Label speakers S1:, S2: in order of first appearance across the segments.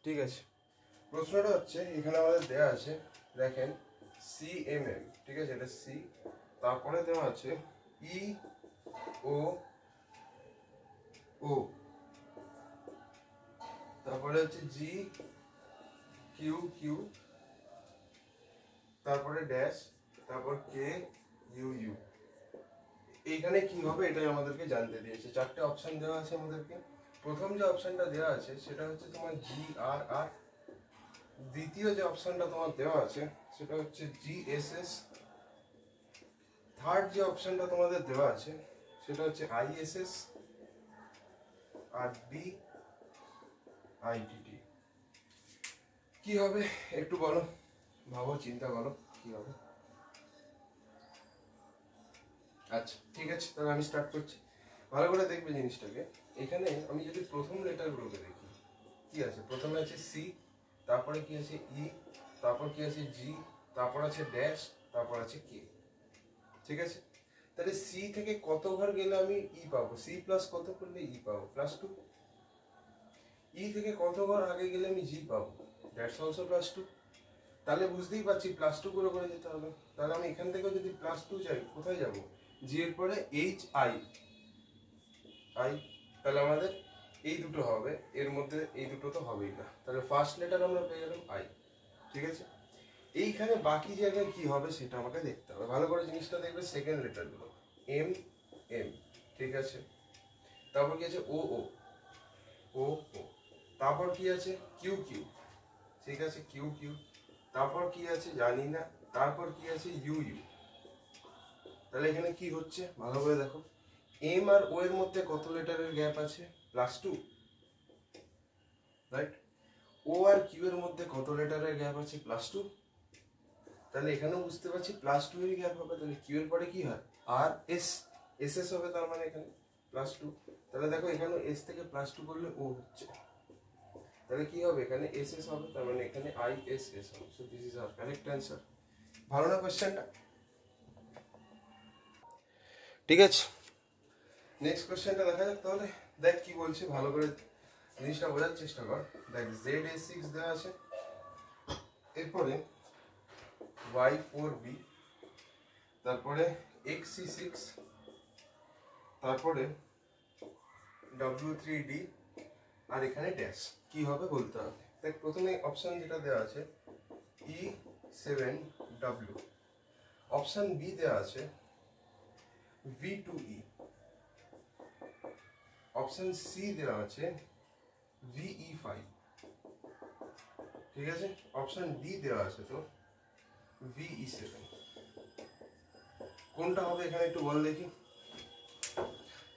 S1: ঠিক আছে, প্রশ্নটা হচ্ছে এখানে আমাদের দেওয়া আছে, দেখেন CMM, ঠিক আছে, এটা সি, তারপরে দেওয়া আছে EOO, তারপরে হচ্ছে GQQ, তারপরে ড্যাশ, তারপর KUU। এইখানে কি হবে এটাই আমাদেরকে জানতে দিয়েছে। চারটে অপশন দেওয়া আছে আমাদেরকে। প্রথম যে অপশনটা দেওয়া আছে সেটা হচ্ছে তোমার GRR, দ্বিতীয় যে অপশনটা তোমার দেওয়া আছে সেটা হচ্ছে GSS, থার্ড যে অপশনটা তোমাদের দেওয়া আছে সেটা হচ্ছে ISS, আর DITT। কি হবে একটু বলো, ভাবো, চিন্তা করো কি হবে। আচ্ছা ঠিক আছে, তাহলে আমি স্টার্ট করছি। ভালো করে দেখবে জিনিসটাকে। এখানে আমি যদি প্রথম লেটারগুলোকে দেখি, কি আছে, প্রথমে আছে সি, তারপরে কি আছে ই, তারপর কি আছে জি, তারপর আছে ড্যাশ, তারপর আছে কে। ঠিক আছে, তাহলে সি থেকে কত ঘর গেলে আমি ই পাবো, সি প্লাস কত করলে ই পাবো, +2। ই থেকে কত ঘর আগে গেলে আমি জি পাবো, দ্যাটস অলসো +2। তাহলে বুঝতেই পারছি +2 করে করে যেতে হবে। তাহলে আমি এখান থেকে যদি +2 চাই, কোথায় যাব, জি এর পরে HI, তাহলে আমাদের এই দুটো হবে, এর মধ্যে এই দুটো তো হবেই না, তাহলে ফার্স্ট লেটার আমরা পেয়ে গেলাম আই। ঠিক আছে, এইখানে বাকি জায়গায় কি হবে সেটা আমাকে দেখতে হবে। ভালো করে জিনিসটা দেখবে, সেকেন্ড লেটারগুলো M, ঠিক আছে, তারপর কি আছে ও, তারপর কি আছে কিউ, ঠিক আছে কিউ, তারপর কি আছে জানি না, তারপর কি আছে ইউ। তাহলে এখানে কি হচ্ছে ভালো করে দেখো, এম আর ও এর মধ্যে কত লেটারের গ্যাপ আছে, +2, রাইট। ও আর কিউ এর মধ্যে কত লেটারের গ্যাপ আছে, +2। তাহলে এখানেও বুঝতে পারছি +2 এর গ্যাপ হবে। তাহলে কিউ এর পরে কি হয়, আর এস হবে, তার মানে এখানে +2। তাহলে দেখো এখানে এস থেকে +2 করলে ও হচ্ছে, তাহলে কি হবে এখানে এস হবে, তার মানে এখানে ISS হবে। So this is our correct answer. ভালো না কোশ্চেনটা? ঠিক আছে, নেক্সট কোশ্চেনটা দেখা যাক তাহলে। দেখ কি বলছে, ভালো করে জিনিসটা বোঝার চেষ্টা কর। দেখ ZA6 দেওয়া আছে, এরপরে Y4B, তারপরে XC6, তারপরে W3D, আর এখানে ড্যাশ। কি হবে বলতে হবে। দেখ প্রথমে অপশন যেটা দেওয়া আছে E7W, অপশন বি দেওয়া আছে V2E, অপশন সি দেওয়া আছে VE5, ঠিক আছে, অপশন ডি দেওয়া আছে তো VE7। কোনটা হবে এখানে একটু বল দেখি,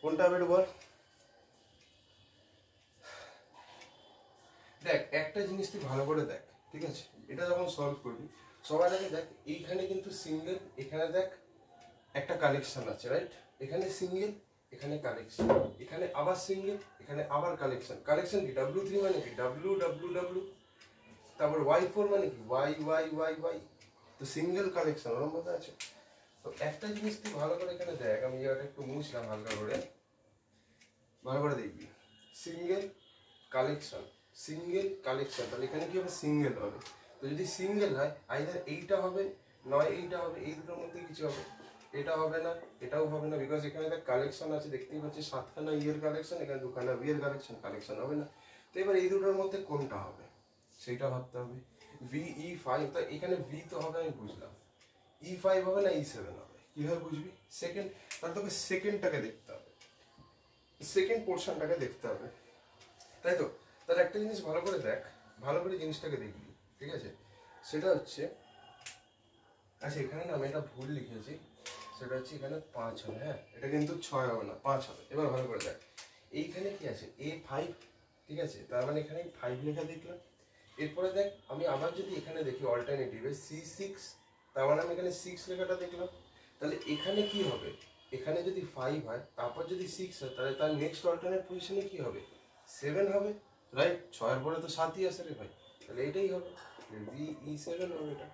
S1: কোনটা হবে একটু বল। দেখ একটা জিনিস তুই ভালো করে দেখ, ঠিক আছে, এটা যখন সলভ করবি সবার আগে দেখ এইখানে কিন্তু সিঙ্গেল, এখানে দেখ একটা কালেকশন আছে, রাইট, এখানে সিঙ্গেল, এখানে কালেকশন, এখানে আবার সিঙ্গেল, এখানে আবার কালেকশন। কালেকশন কি, W3 মানে কি W, তারপর Y4 মানে কি Y, তো সিঙ্গেল কালেকশন ওর মধ্যে আছে। তো একটা জিনিস তুই ভালো করে এখানে দেখ, আমি জায়গাটা একটু মুছলাম হালকা করে, ভালো করে দেখবি, সিঙ্গেল কালেকশন, তাহলে এখানে কি হবে, সিঙ্গেল হবে। তো যদি সিঙ্গেল হয় আইদার এইটা হবে নয় এইটা হবে, এই দুটোর মধ্যে কিছু হবে। এটা হবে না, এটাও হবে না, বিকজ এখানে একটা কালেকশন আছে, দেখতেই পাচ্ছি 7খানা ইয়ের কালেকশন, এখানে 2খানা বি এর কালেকশন হবে না। তো এবার এই দুটোর মধ্যে কোনটা হবে সেইটা ভাবতে হবে। VE5, তো এখানে ভি তো হবে আমি বুঝলাম, E5 হবে না E7 হবে, কিভাবে বুঝবি, সেকেন্ড, তাহলে তোকে সেকেন্ডটাকে দেখতে হবে, সেকেন্ড পোর্শনটাকে দেখতে হবে, তাই তো। তাহলে একটা জিনিস ভালো করে দেখ, ভালো করে জিনিসটাকে দেখবি, ঠিক আছে, সেটা হচ্ছে, আচ্ছা এখানে না আমি একটা ভুল লিখেছি, সেটা হচ্ছে এখানে 5 হবে, হ্যাঁ এটা কিন্তু 6 হবে না, 5 হবে। এবার ভালো করে দেখ, এইখানে কি আছে A5, ঠিক আছে, তার মানে এখানে 5 লেখা দেখলাম। এরপরে দেখ আমি আবার যদি এখানে দেখি অল্টারনেটিভে C6, তার মানে আমি এখানে 6 লেখাটা দেখলাম। তাহলে এখানে কি হবে, এখানে যদি 5 হয় তারপর যদি 6 হয়, তাহলে তার নেক্সট অল্টারনেট পজিশনে কি হবে, 7 হবে, রাইট। 6 এর পরে তো 7ই আসে রে ভাই, তাহলে এটাই হবে, VE7 হবে এটা।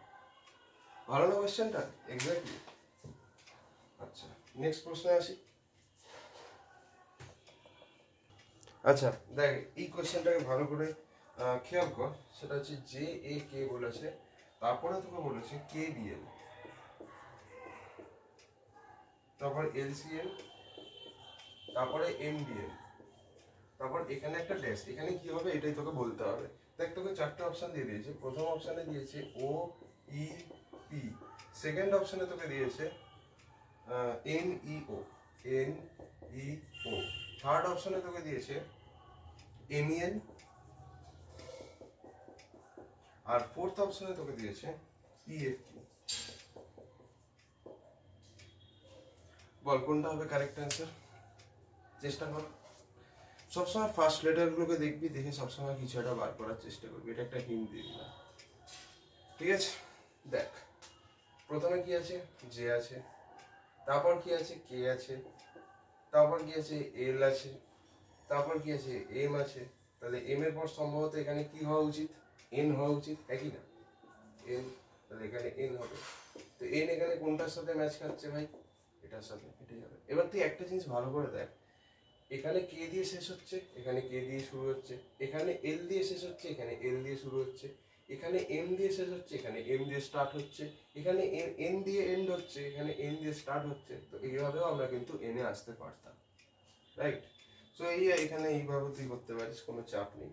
S1: ভালো না কোশ্চেনটা, এক্স্যাক্টলি। আচ্ছা নেক্সট প্রশ্নে আসি। আচ্ছা দেখ এই কোশ্চেনটাকে ভালো করে খেয়াল কর, সেটা হচ্ছে জে এ কে বলেছে, তারপরে তোকে বলেছে কে বিএল, তারপর এলসিএম, তারপরে এমডিএল, তারপর এখানে একটা ড্যাশ, এখানে কি হবে এটাই তোকে বলতে হবে। দেখ তোকে চারটে অপশন দিয়ে দিয়েছে, প্রথম অপশনে দিয়েছে ও ই পি, সেকেন্ড অপশনে তোকে দিয়েছে এন ই ও, এন ই ও, থার্ড অপশনে তোকে দিয়েছে এমইএন, আর ফোর্থ অপশনে তোকে দিয়েছে ইএফকিউ। বল কোনটা হবে কারেক্ট অ্যান্সার, চেষ্টা কর। সবসময় ফার্স্ট লেটারগুলোকে দেখবি, দেখে সবসময় কিছু একটা বার করার চেষ্টা করবি, এটা একটা হিন্ট দিয়ে দিলাম, ঠিক আছে। দেখ প্রথমে কি আছে, জে আছে, তারপর কি আছে, কে আছে, তারপর কি আছে, এল আছে, তারপর কি আছে, এম আছে। তাহলে এম এর পর সম্ভবত এখানে কি হওয়া উচিত, এন হওয়া উচিত, একই না, এন, তাহলে এখানে এন হবে। তো এন এখানে কোনটার সাথে ম্যাচ খাচ্ছে ভাই, এটার সাথে, এটাই হবে। এবার তুই একটা জিনিস ভালো করে দেখ, এখানে কে দিয়ে শেষ হচ্ছে, এখানে কে দিয়ে শুরু হচ্ছে, এখানে এল দিয়ে শেষ হচ্ছে, এখানে এল দিয়ে শুরু হচ্ছে, এখানে এম দিয়ে শেষ হচ্ছে, এখানে এম দিয়ে স্টার্ট হচ্ছে, এখানে এন দিয়ে এন্ড হচ্ছে, এখানে এন দিয়ে স্টার্ট হচ্ছে। তো এইভাবেও আমরা কিন্তু এনে আসতে পারতাম, রাইট। সো এই এখানে এইভাবে তুই করতে পারিস, কোনো চাপ নেই।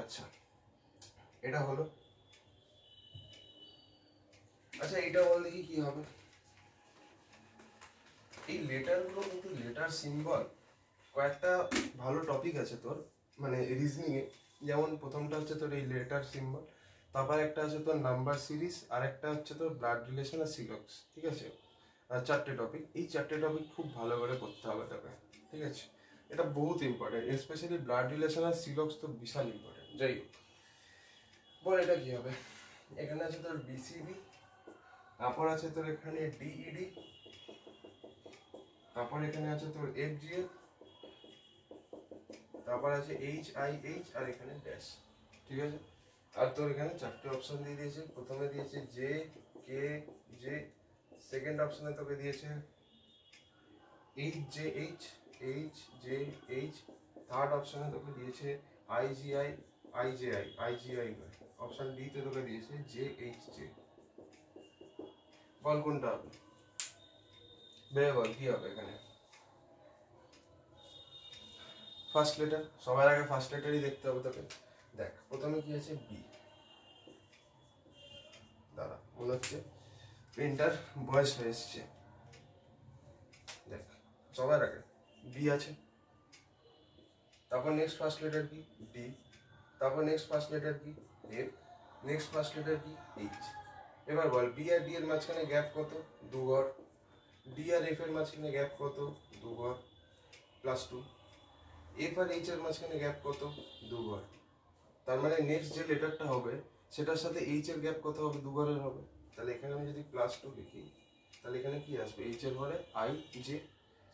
S1: আচ্ছা এটা হলো, আচ্ছা এটা বল দেখি কি হবে। এই লেটারগুলো কিন্তু লেটার সিম্বল, কয়েকটা ভালো টপিক আছে তোর মানে রিজনিং এ, যেমন প্রথমটা হচ্ছে তোর এই লেটার সিম্বল, তারপর একটা আছে তোর নাম্বার সিরিজ, আর একটা হচ্ছে তোর ব্লাড রিলেশন আর সিলক্স, ঠিক আছে। আর চারটে টপিক, এই চারটে টপিক খুব ভালো করে করতে হবে তোকে, ঠিক আছে। এটা বহুত ইম্পর্টেন্ট, স্পেশালি ব্লাড রিলেশন আর সিলক্স তো বিশাল ইম্পর্টেন্ট। যাই হোক বল এটা কি হবে, এখানে আছে তোর বিসিবি, তারপর আছে তোর এখানে ডিইডি, তারপর এখানে আছে তোর এফজিএল, তারপর আছে এইচআইএইচ, আর এখানে ড্যাশ, ঠিক আছে। আর তোর এখানে চারটে অপশন দিয়ে দিয়েছে, প্রথমে দিয়েছে জে কে জে, সেকেন্ড অপশনে তোকে দিয়েছে H J H, H J H, third অপশনে তোকে দিয়েছে আইজিআই আইজেআই, আইজিআই নয়, অপশন ডি তে তোকে দিয়েছে জে এইচ জে। বল কোনটা হবে, ভেবে বল কি হবে এখানে। ফার্স্ট লেটার, সবার আগে ফার্স্ট লেটারই দেখতে হবে তোকে। দেখ প্রথমে কি আছে বি, দাঁড়া মনে হচ্ছে প্রিন্টার বয়স হয়ে এসছে। দেখ সবার আগে বি আছে, তারপর নেক্সট ফার্স্ট লেটার কি ডি, তারপর নেক্সট ফার্স্ট লেটার কি এফ, নেক্সট ফার্স্ট লেটার কি এইচ। এবার বল বি আর ডি এর মাঝখানে গ্যাপ কত, 2 ঘর, ডি আর এফ এর মাঝখানে গ্যাপ কত, 2 ঘর +2, এফ আর এইচ এর মাঝখানে গ্যাপ কত, 2 ঘর। তার মানে নেক্সট যে লেটারটা হবে সেটার সাথে এইচ এর গ্যাপ কত হবে, 2 ঘরের হবে। তাহলে এখানে আমি যদি +2 লিখি, তাহলে এখানে কি আসবে, এইচ এর ঘরে আই জে,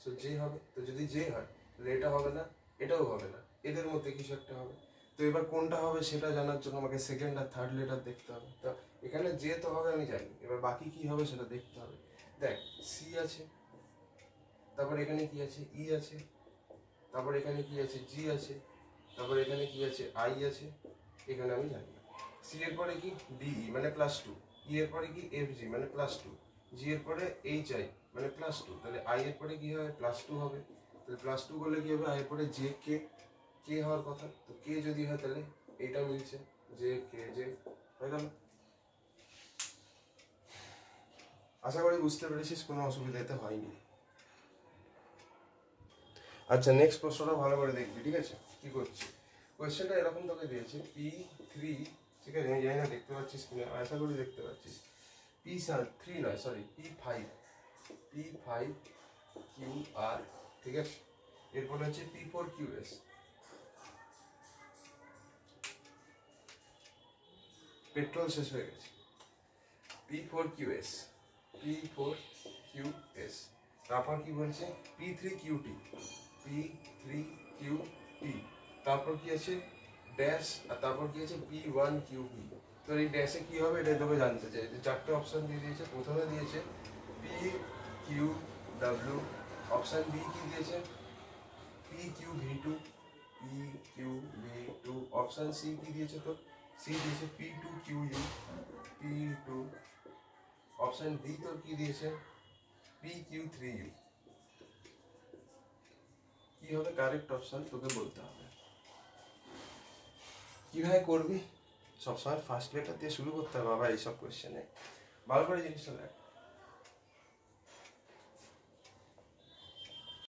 S1: সো জে হবে। তো যদি জে হয় তাহলে এটা হবে না, এটাও হবে না, এদের মধ্যে কিছু একটা হবে। তো এবার কোনটা হবে সেটা জানার জন্য আমাকে সেকেন্ড আর থার্ড লেটার দেখতে হবে। তো এখানে জে তো হবে আমি জানি, এবার বাকি কি হবে সেটা দেখতে হবে। দেখ সি আছে, তারপর এখানে কি আছে ই আছে, তারপর এখানে কি আছে জি আছে, তারপর এখানে কি আছে আই আছে, এখানে আমি জানি না। সি এর পরে কি ডিই মানে +2, ই এর পরে কি এফ জি মানে +2, জি এর পরে এইচ আই মানে +2, তাহলে আই এর পরে কি হবে +2 হবে। তাহলে +2 করলে কি হবে, আই এর পরে জে কে, কে হওয়ার কথা, তো কে যদি হয় তাহলে এইটা মিলছে, জে কে জে হয়ে গেল। আশা করি বুঝতে পেরেছিস, কোনো অসুবিধাতে হয়নি। আচ্ছা নেক্সট প্রশ্নটা ভালো করে দেখবি, ঠিক আছে। কি করছি, কোয়েশ্চেনটা এরকম তোকে দিয়েছে P3, ঠিক আছে, আমি জানি না দেখতে পাচ্ছিস কিনা, আশা করি দেখতে পাচ্ছিস। P3 নয় সরি P5 QR, ঠিক আছে। এরপরে হচ্ছে P4 QS, পেট্রোল শেষ হয়ে গেছে, P4 QS, P4 QS, তারপর কি বলছে P3 QT, P3 QT, তারপর কি আছে ড্যাশ, আর তারপর কি আছে P1 QP। তো এই ড্যাশে কি হবে এটা তোকে জানতে চাই। যে চারটে অপশন দিয়ে দিয়েছে, প্রথমে দিয়েছে PQW, অপশন বি কি দিয়েছে PQV2, P Q B two, option C কি দিয়েছে তো, সি দিয়েছে P two Q U, P two, option D তোর কি দিয়েছে পি কিউ থ্রি ইউ। কি হবে কারেক্ট অপশন তোকে বলতে হবে। কিভাবে করবি, সবসময় ফার্স্ট লেটার দিয়ে শুরু করতে হবে বাবা এইসব কোয়েশ্চেনে, ভালো করে জিনিসটা দেখ।